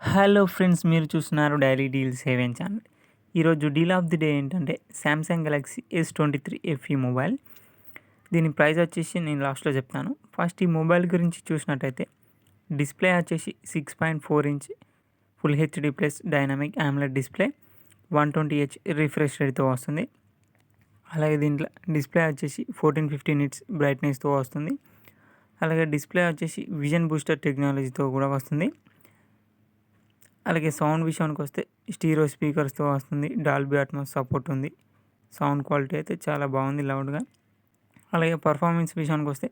Hello friends, మీరు చూస్తున్నారు daily deal seven channel. ఈరోజు డీల్ ఆఫ్ ది డే ఏంటంటే Samsung Galaxy S23 FE mobile. దీని ప్రైస్ వచ్చేసి నేను లాస్ట్లో చెప్తాను. ఫస్ట్ ఈ మొబైల్ గురించి చూసినట్టయితే డిస్ప్లే వచ్చేసి 6.4 inch full HD plus dynamic AMOLED display 120Hz refresh రేట్తో వస్తుంది. అలాగే దీంట్లో డిస్ప్లే వచ్చేసి 1450 నిట్స్ బ్రైట్నెస్తో వస్తుంది. అలాగే డిస్ప్లే వచ్చేసి విజన్ బూస్టర్ టెక్నాలజీతో కూడా వస్తుంది. అలాగే సౌండ్ విషయానికి వస్తే స్టీరియో స్పీకర్స్తో వస్తుంది. డాల్బీ అట్మాస్ సపోర్ట్ ఉంది. సౌండ్ క్వాలిటీ అయితే చాలా బాగుంది లౌడ్గా. అలాగే పర్ఫార్మెన్స్ విషయానికి వస్తే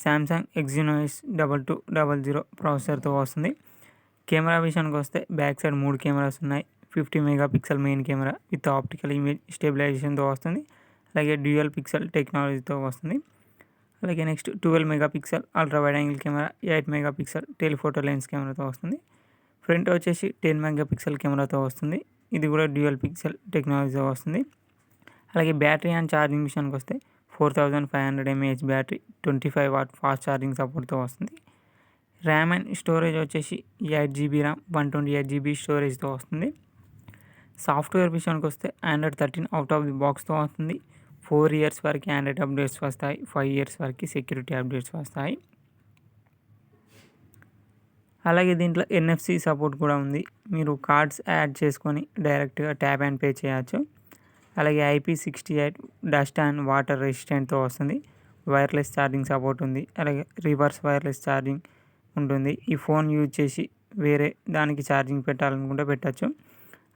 శాంసంగ్ Exynos 2200 ప్రాసెసర్తో వస్తుంది. కెమెరా విషయానికి వస్తే బ్యాక్ సైడ్ 3 కెమెరాస్ ఉన్నాయి. 50 megapixel main camera with optical image స్టెబిలైజేషన్తో వస్తుంది. అలాగే డ్యూయల్ పిక్సెల్ టెక్నాలజీతో వస్తుంది. అలాగే next 12 megapixel ultra wide angle camera, 8 megapixel telephoto lens కెమెరాతో వస్తుంది. ఫ్రంట్ వచ్చేసి 10 మెగాపిక్సెల్ కెమెరాతో వస్తుంది. ఇది కూడా డ్యూయల్ పిక్సెల్ టెక్నాలజీతో వస్తుంది. అలాగే బ్యాటరీ అండ్ ఛార్జింగ్ విషయానికి వస్తే 4500 mAh battery, 25 watt fast charging సపోర్ట్తో వస్తుంది. ర్యామ్ అండ్ స్టోరేజ్ వచ్చేసి 8GB ర్యామ్, 128GB స్టోరేజ్తో వస్తుంది. సాఫ్ట్వేర్ విషయానికి వస్తే Android 13 అవుట్ ఆఫ్ ది బాక్స్తో వస్తుంది. 4 ఇయర్స్ వరకు ఆండ్రాయిడ్ అప్డేట్స్ వస్తాయి. 5 ఇయర్స్ వరకు సెక్యూరిటీ అప్డేట్స్ వస్తాయి. అలాగే దీంట్లో NFC సపోర్ట్ కూడా ఉంది. మీరు కార్డ్స్ యాడ్ చేసుకొని డైరెక్ట్గా ట్యాప్ అండ్ పే చేయొచ్చు. అలాగే IP68 డస్ట్ అండ్ వాటర్ రెసిస్టెంట్తో వస్తుంది. వైర్లెస్ ఛార్జింగ్ సపోర్ట్ ఉంది. అలాగే రివర్స్ వైర్లెస్ ఛార్జింగ్ ఉంటుంది. ఈ ఫోన్ యూజ్ చేసి వేరే దానికి ఛార్జింగ్ పెట్టాలనుకుంటే పెట్టచ్చు.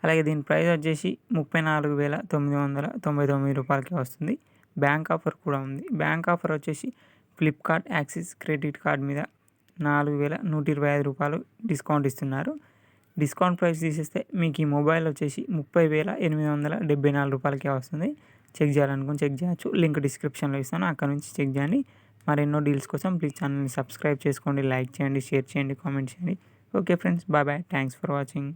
అలాగే దీని ప్రైస్ వచ్చేసి 34,999 రూపాయలకి వస్తుంది. బ్యాంక్ ఆఫర్ కూడా ఉంది. బ్యాంక్ ఆఫర్ వచ్చేసి ఫ్లిప్కార్ట్ యాక్సిస్ క్రెడిట్ కార్డ్ మీద 4,125 రూపాయలు డిస్కౌంట్ ఇస్తున్నారు. డిస్కౌంట్ ప్రైస్ తీసేస్తే మీకు ఈ మొబైల్ వచ్చేసి 30,874 రూపాయలకే వస్తుంది. చెక్ చేయాలనుకుని చెక్ చేయొచ్చు. లింక్ డిస్క్రిప్షన్లో ఇస్తాను, అక్కడ నుంచి చెక్ చేయండి. మరెన్నో డీల్స్ కోసం ప్లీజ్ ఛానల్ని సబ్స్క్రైబ్ చేసుకోండి, లైక్ చేయండి, షేర్ చేయండి, కామెంట్ చేయండి. Okay friends, bye bye. Thanks for watching.